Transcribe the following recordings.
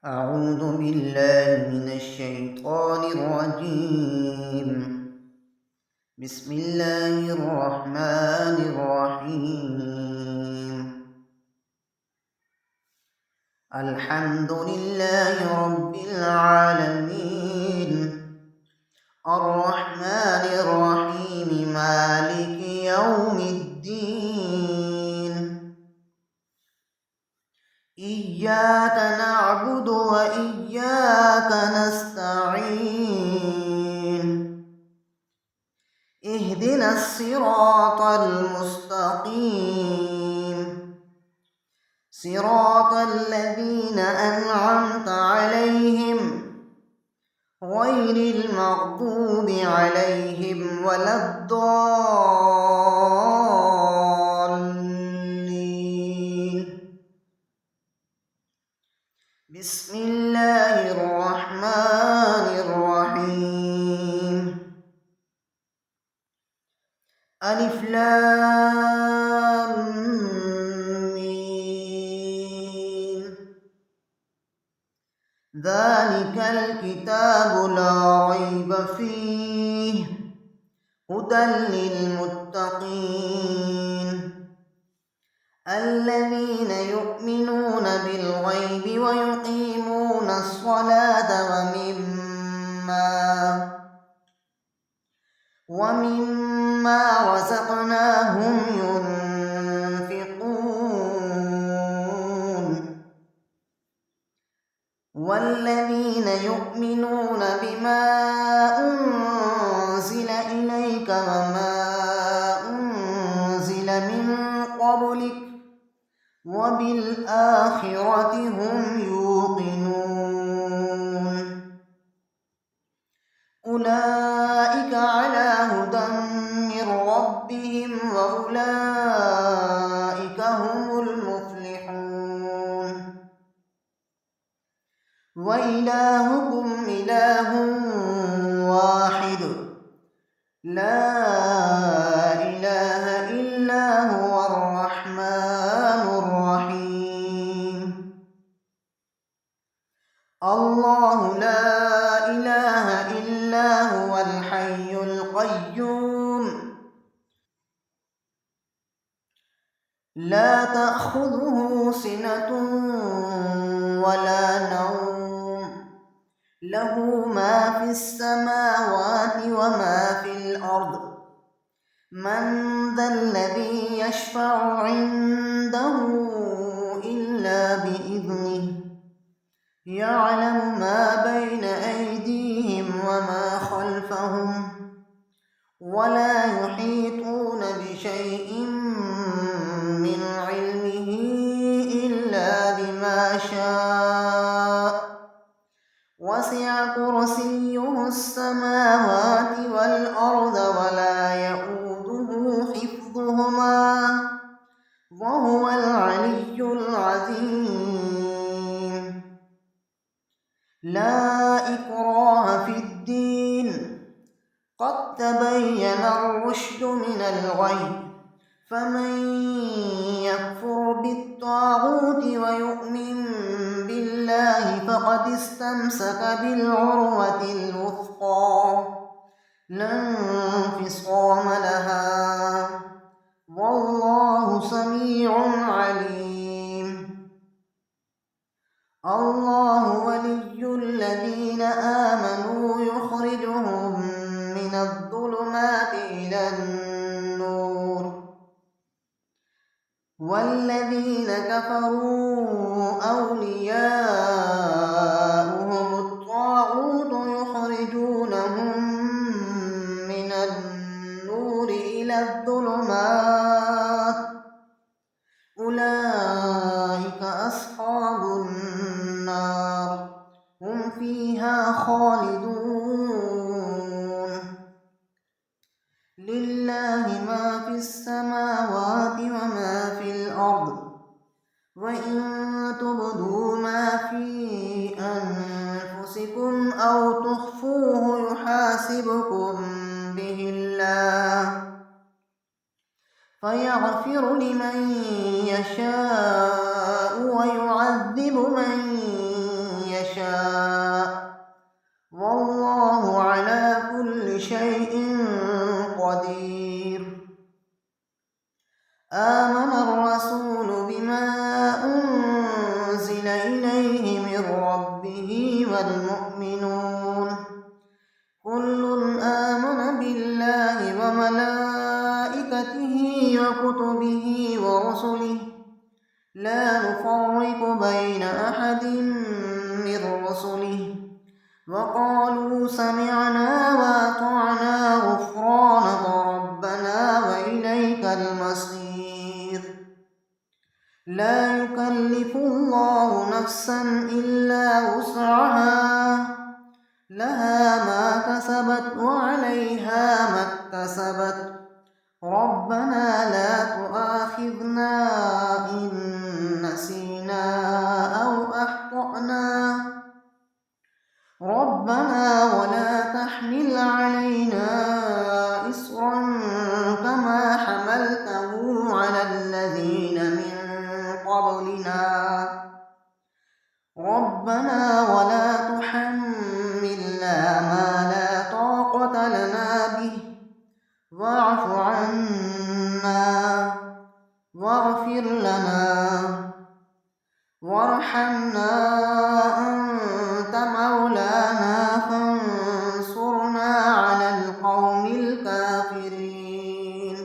أعوذ بالله من الشيطان الرجيم. بسم الله الرحمن الرحيم. الحمد لله رب العالمين، الرحمن الرحيم، مالك يوم الدين. إياك نعبد وإياك نستعين. اهدنا الصراط المستقيم، صراط الذين أنعمت عليهم غير المغضوب عليهم ولا الضالين. بسم الله الرحمن الرحيم. ألف لام ميم. ذلك الكتاب لا ريب فيه هدى للمتقين الذين يؤمنون بالغيب ويقيمون الصلاة ومما رزقناهم ينفقون والذين يؤمنون بما أنزل إليك وما أنزل من قبلك وبالآخرة هم يوقنون أولئك على هدى من ربهم وأولئك هم المفلحون وإلهكم إله واحد لا إله إلا هو الرحمن الرحيم. الله لا إله إلا هو الحي القيوم لا تأخذه سنة ولا نوم له ما في السماوات وما في الأرض من ذا الذي يشفع عنده إلا بإذنه يعلم ما بين أيديهم وما خلفهم ولا يحيطون بشيء من علمه إلا بما شاء وسع كرسيه السماوات والأرض ولا يئوده حفظهما وهو العلي العظيم. لا إكراه في الدين قد تبين الرشد من الغي فمن يكفر بالطاغوت ويؤمن بالله فقد استمسك بالعروة الوثقى لا انفصام لها والله سميع عليم. الله ولي الذين آمنوا يخرجهم من الظلمات إلى النور والذين كفروا أولياؤهم الطاغوت يخرجونهم من النور إلى الظلمات أولئك أصحاب النار هم فيها خالدون. لله ما في السماوات وما في الأرض وإن تبدوا ما في أنفسكم أو تخفوه يحاسبكم به الله فيغفر لمن يشاء ويعذب من يشاء والله على كل شيء قدير. آمن الرسول بما أنزل إليه من ربه والمؤمنون كل آمن بالله وملائكته وكتبه ورسله لا نفرق بين أحد من رسله وقالوا سمعنا وأطعنا غفرانك ربنا وإليك المصير. لا يكلف الله نفسا إلا وسعها لها ما كسبت وعليها ما اكتسبت ربنا لا تؤاخذنا إن نسينا أو أخطأنا ربنا ولا تحمل علينا إصرا كما حملته على الذين من قبلنا ربنا ولا تحملنا ما لا طاقة لنا به واعف عنا واغفر لنا وارحمنا أنت مولانا فانصرنا على القوم الكافرين.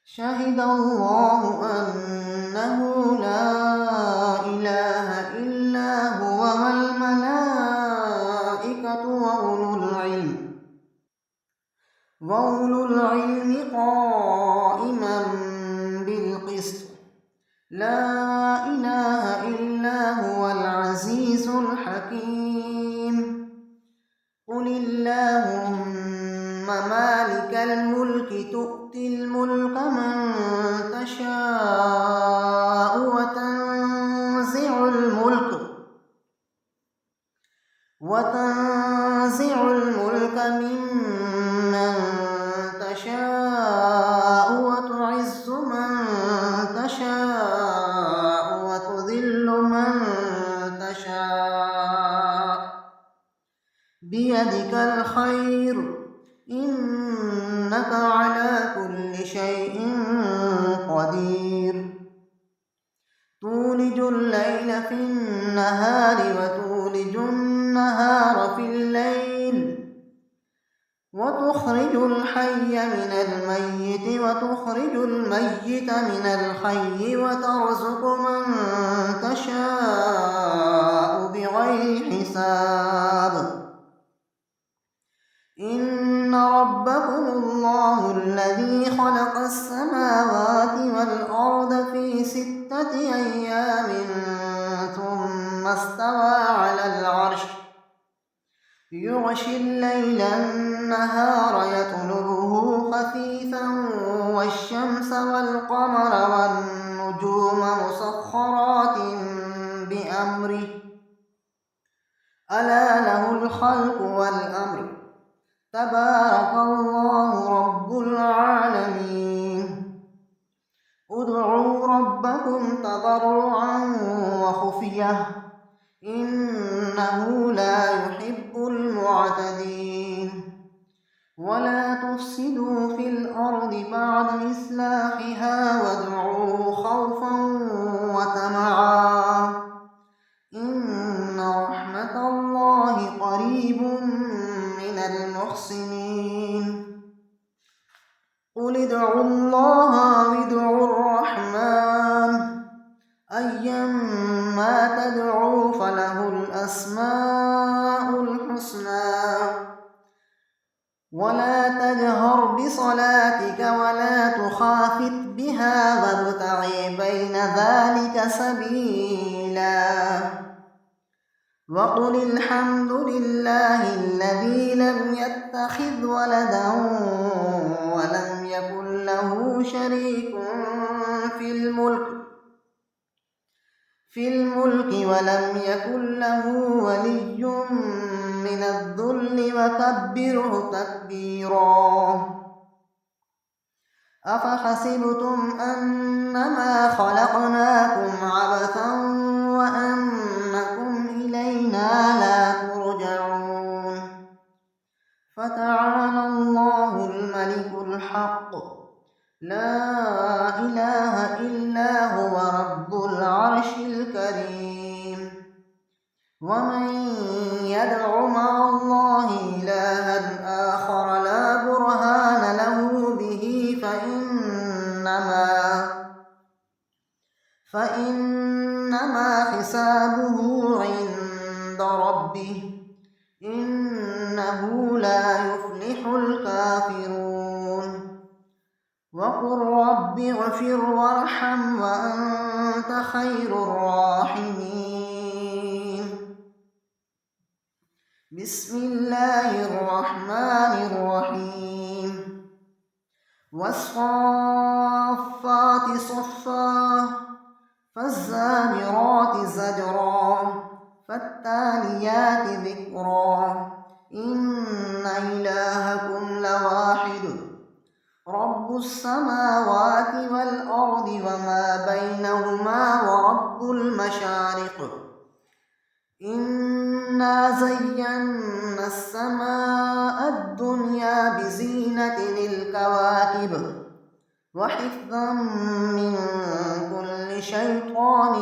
شهد الله أنه لا إله إلا هو والملائكة وأولو العلم قائما بالقسط لا إله إلا هو العزيز الحكيم. قل اللهم مالك الملك تؤتي الملك من تشاء وتنزع الملك ممن تشاء وتعز من تشاء وتذل من تشاء بيدك الخير إنك على كل شيء قدير. تولج الليل في النهار وتولج النهار في الليل وتخرج الحي من الميت وتخرج الميت من الحي وترزق من تشاء بغير حساب. إن ربكم الله الذي خلق السماوات والأرض في 6 أيام ثم استوى على العرش يغشي الليل النهار يطلبه خفيفا والشمس والقمر والنجوم مسخرات بأمره ألا له الخلق والأمر تبارك الله رب العالمين. ادعوا ربكم تضرعا وخفية إنه لا يحب المعتدين. ولا تفسدوا في الأرض بعد إصلاحها وادعوه خوفا وطمعا إن رحمة الله قريب من المحسنين. قل ادعوا الله وادعوا الرحمن أيما تدعوا فله الأسماء الحسنى. ولا تجهر بصلاتك ولا تخافت بها وابتغ بين ذلك سبيلا. وقل الحمد لله الذي لم يتخذ ولدا ولم يكن له شريك في الملك ولم يكن له ولي من الذل وكبره تكبيرا. أفحسبتم أنما خلقناكم عبثا وأنكم العرش الكريم. ومن يدع مع الله إلها آخر لا برهان له به فإنما حسابه عند ربه، إنه لا يفلح الكافرون. وقل رب اغفر وارحم وأنت خير الراحمين. بسم الله الرحمن الرحيم. والصافات صفا فالزاجرات زجرا فالتاليات ذكرا إن إلهكم لواحد رب السماوات والأرض وما بينهما ورب المشارق. إنا زينا السماء الدنيا بزينة الكواكب وحفظا من كل شيطان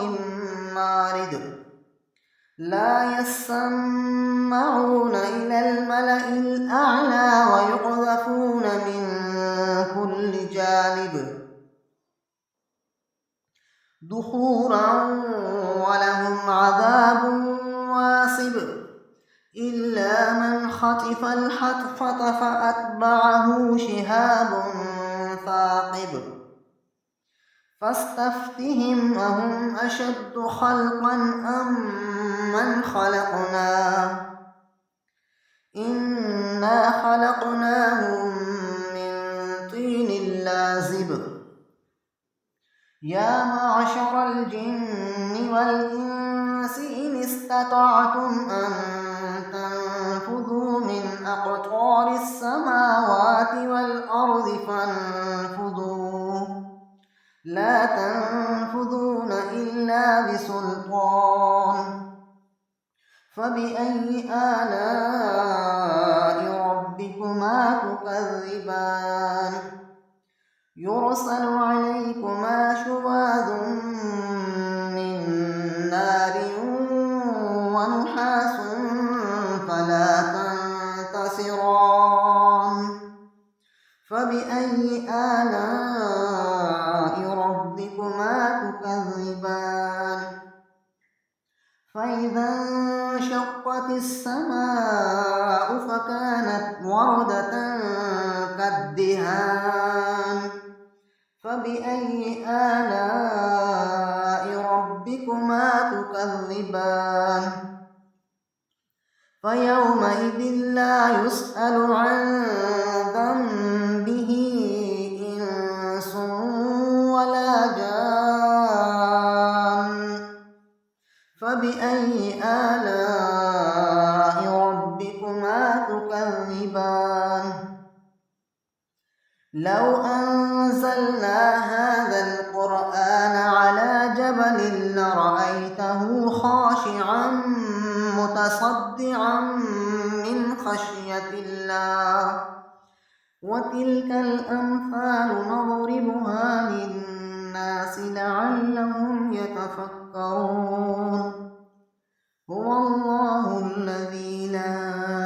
مارد. لا يسمعون إلى الملأ الأعلى ويقذفون من كل جانب دحورا ولهم عذاب واصب إلا من خطف الخطفة فأتبعه شهاب ثاقب. فاستفتهم أهم أشد خلقا أم من خلقنا إنا خلقناهم من طين لازب. يا معشر الجن والإنس إن استطعتم أن تنفذوا من أقطار السماوات والأرض فانفذوا لا تنفذون إلا بسلطان. فبأي آلاء ربكما تكذبان. يرسل عليكما شواظ من نار ونحاس فلا تنتصران. فبأي آلاء ربكما تكذبان. فإذا انشقت السماء فكانت وردة كالدهان. فبأي آلاء ربكما تكذبان. فيومئذ لا يسأل عن ذنبه إنس ولا جان. فبأي آلاء ربكما تكذبان. لو أنزلنا هذا القرآن على جبل لرأيته خاشعا متصدعا من خشية الله. وتلك الأمثال نضربها للناس لعلهم يتفكرون. هو الله الذي لا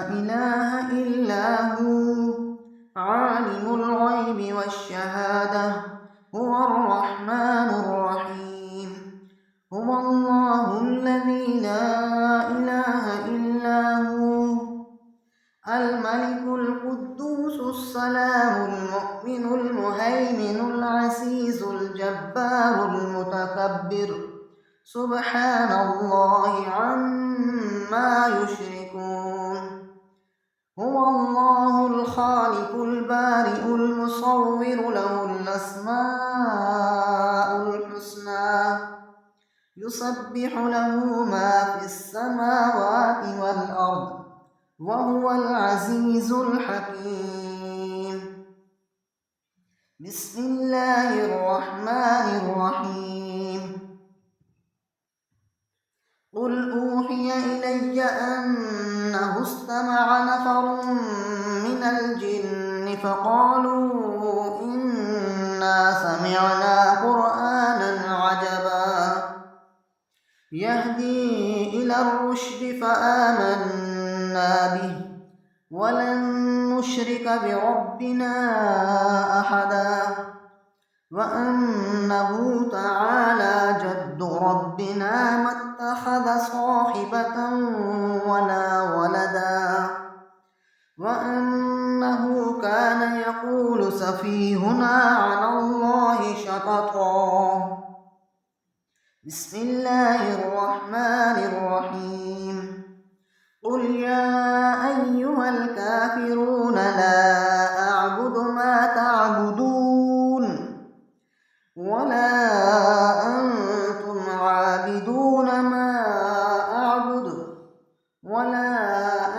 إله إلا هو عالم الغيب والشهادة هو الرحمن الرحيم. هو الله الذي لا إله إلا هو الملك القدوس السلام المؤمن المهيمن العزيز الجبار المتكبر سبحان الله عما يشركون. هو الله الخالق البارئ المصور له الأسماء الحسنى يسبح له ما في السماوات والأرض وهو العزيز الحكيم. بسم الله الرحمن الرحيم. قل أوحي إلي أنه استمع نفر من الجن فقالوا إنا سمعنا قرآنا عجبا يهدي إلى الرشد فآمنا به ولن نشرك بربنا أحدا وأنه تعالى جد ربنا ما اتخذ صاحبة ولا ولدا وأنه كان يقول سفيهنا على الله شططا. بسم الله الرحمن الرحيم. قل يا أيها الكافرون لا أعبد ما تعبدون ولا أنتم عابدون ما أعبد ولا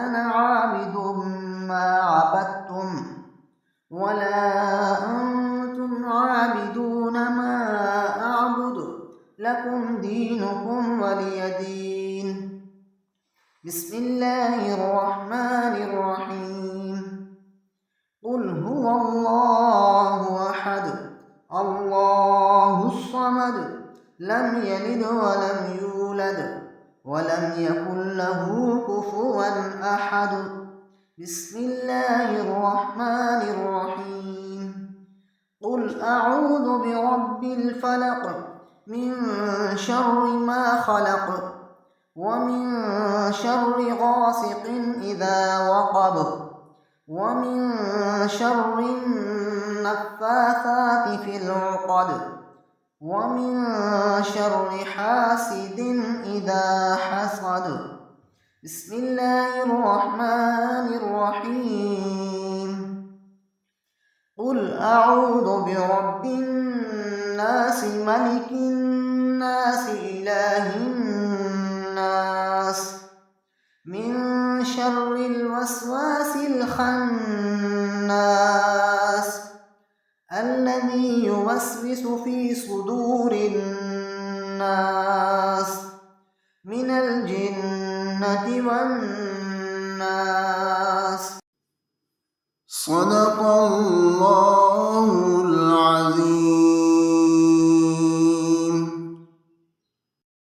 أنا عابد ما عبدتم ولا أنتم عابدون ما أعبد لكم دينكم ولي دين. بسم الله الرحمن الرحيم. قل هو الله أحد الله الصمد لم يلد ولم يولد ولم يكن له كفوا أحد. بسم الله الرحمن الرحيم. قل أعوذ برب الفلق من شر ما خلق ومن شر غاسق إذا وقب ومن شر النفاثات في العقد ومن شر حاسد إذا حسد. بسم الله الرحمن الرحيم. قل أعوذ برب الناس ملك الناس إله الناس من شر الوسواس الخناس الذي يوسوس في صدور الناس من الجنة والناس. صدق الله